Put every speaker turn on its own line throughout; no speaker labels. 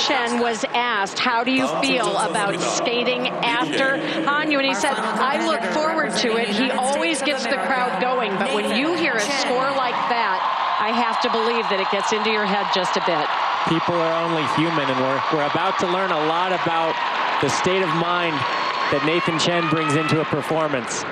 Chen was asked, how do you feel about skating after Hanyu? And he said, I look forward to it. He always gets the crowd going. But when you hear a score like that, I have to believe that it gets into your head just a bit.
People are only human, and we're about to learn a lot about the state of mind that Nathan Chen brings into a performance.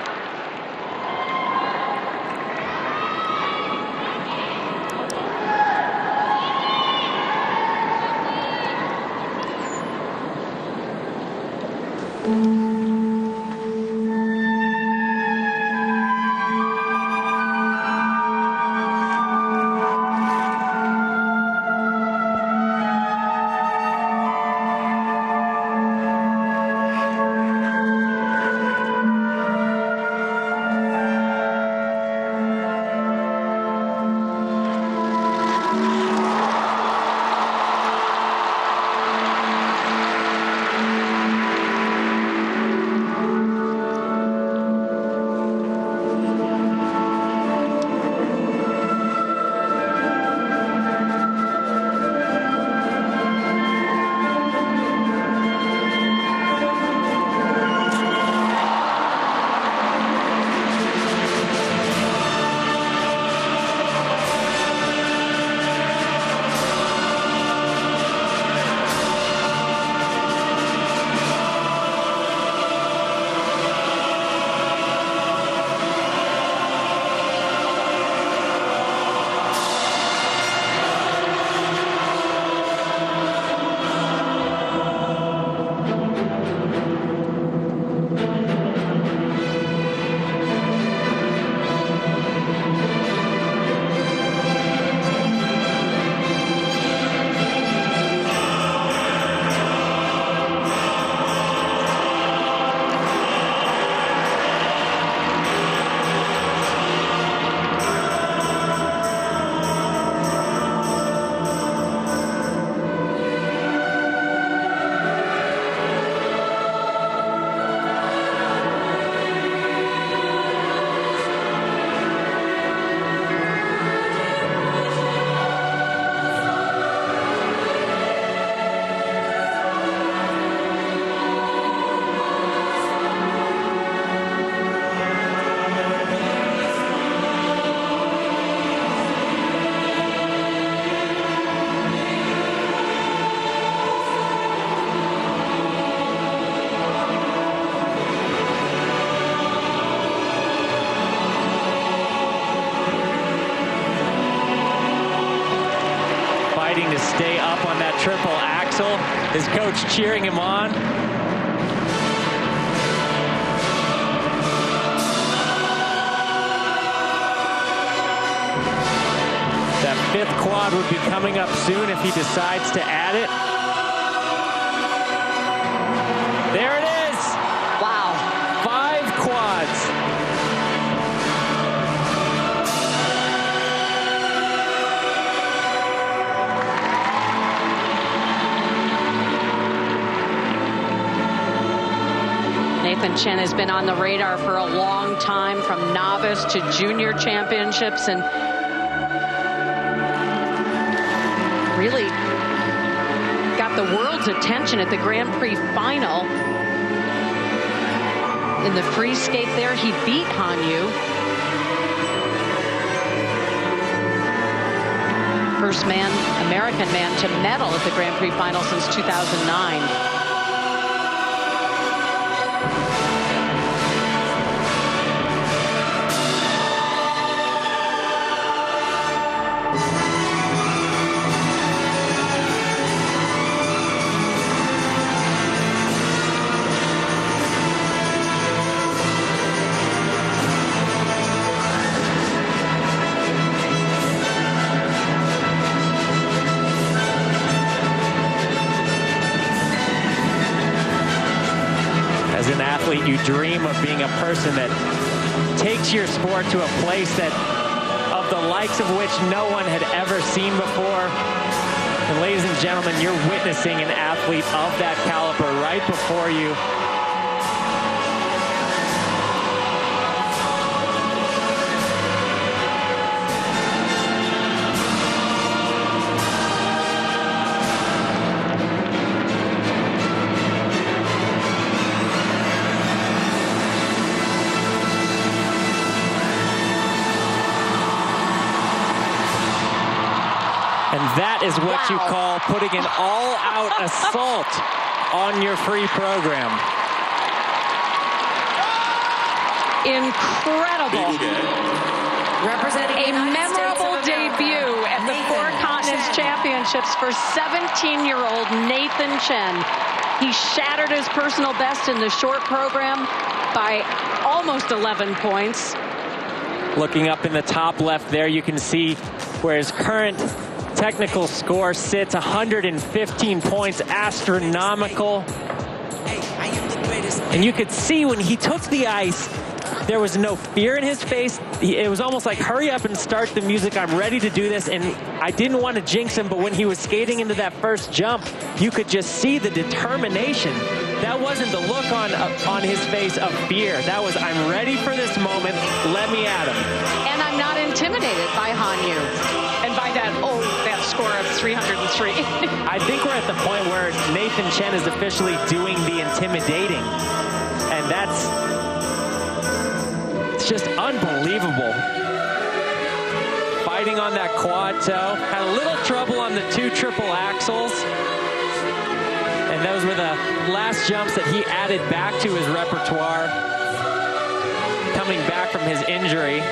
To stay up on that triple axel. His coach cheering him on. That fifth quad would be coming up soon if he decides to add it. There it is.
Wow.
5 quads.
Nathan Chen has been on the radar for a long time, from novice to junior championships, and really got the world's attention at the Grand Prix final. In the free skate there, he beat Hanyu. First American man to medal at the Grand Prix final since 2009.
As an athlete, you dream of being a person that takes your sport to a place that, of the likes of which no one had ever seen before. And ladies and gentlemen, you're witnessing an athlete of that caliber right before you. That is what you call putting an all-out assault on your free program.
Incredible.
Representing
A memorable debut at the Four Continents Championships for 17-year-old Nathan Chen. He shattered his personal best in the short program by almost 11 points.
Looking up in the top left there, you can see where his current technical score sits, 115 points, astronomical. And you could see when he took the ice, there was no fear in his face. It was almost like, hurry up and start the music. I'm ready to do this. And I didn't want to jinx him, but when he was skating into that first jump, you could just see the determination. That wasn't the look on his face of fear. That was, I'm ready for this moment. Let me at him.
And I'm not intimidated by Hanyu. And by that score of 303.
I think we're at the point where Nathan Chen is officially doing the intimidating. And it's just unbelievable. Fighting on that quad toe. Had a little trouble on the 2 triple axels. And those were the last jumps that he added back to his repertoire, coming back from his injury.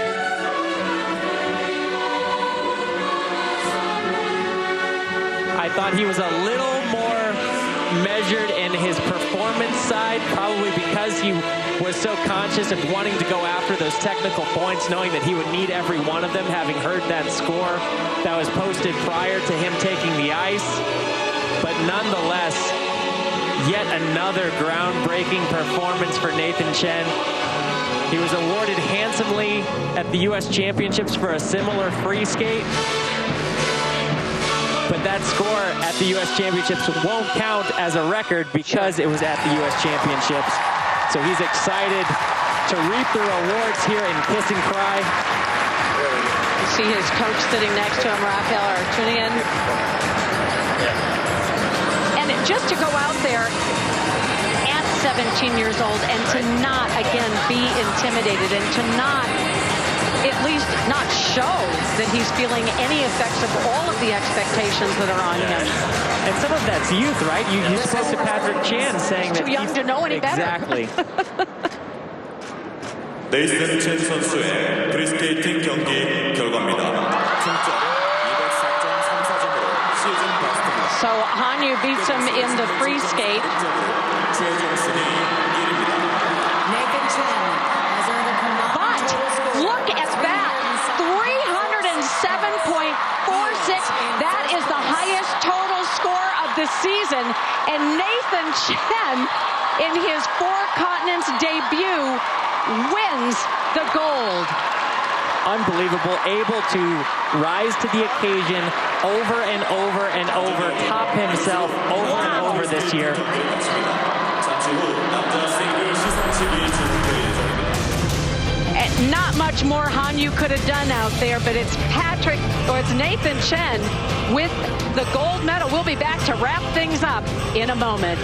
I thought he was a little more measured in his performance side, probably because he was so conscious of wanting to go after those technical points, knowing that he would need every one of them, having heard that score that was posted prior to him taking the ice. But nonetheless, yet another groundbreaking performance for Nathan Chen. He was awarded handsomely at the U.S. Championships for a similar free skate. But that score at the U.S. Championships won't count as a record because it was at the U.S. Championships. So he's excited to reap the rewards here in Kiss and Cry.
You see his coach sitting next to him, Rafael Artunian. And just to go out there at 17 years old and to not, again, be intimidated and to not, at least not show that he's feeling any effects of all of the expectations that are on him.
And some of that's youth, right? You spoke to Patrick Chen saying that
too young to know any better.
Exactly.
네이슨 첸 선수의 프리스케이팅 경기 결과입니다. 총점 204.34점으로 시즌 베스트입니다.
So Hanyu beats him in the free skate.
최종 순위 1위입니다.
Nathan Chen has earned a combined
But look at that, 307.46. That is the highest total score of the season. And Nathan Chen, in his Four Continents debut, wins the gold.
Unbelievable, able to rise to the occasion over and over and over, top himself over and over this year.
잠시 후 남자 싱글 시상식이 진행될 예정입니다.
And not much more Hanyu could have done out there, but it's Nathan Chen with the gold medal. We'll be back to wrap things up in a moment.